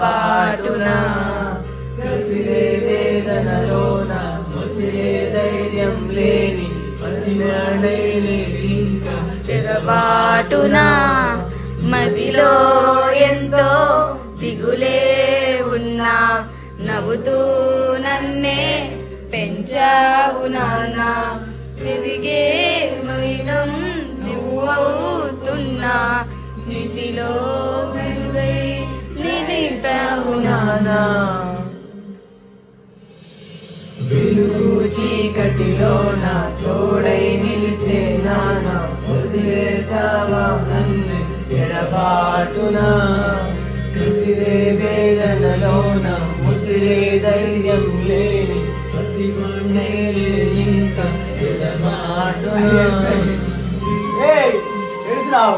బాటున కసిరే వేదనలోన ముసిరే ధైర్యం లేని పసివాడైలే ఇంకా చెరబాటున మదిలో ఎంతో దిగులే ఉన్నా నవ్వుతూ నన్నే పెంచావు నాన్న ఎదిగే మైనం నువ్వు అవుతున్నా నిసిలో సంగై నిలిపావు నాన్న వెలుగు చీకటిలో నా తోడై నిలిచే నాన్న వదిలేసావా నన్ను ఎడబాటున కసిరే వేదనలోన ముసిరే ధైర్యం లేని పసివాడైలే ఇంకా ఎడబాటున ఏయ్ తెలిసినావు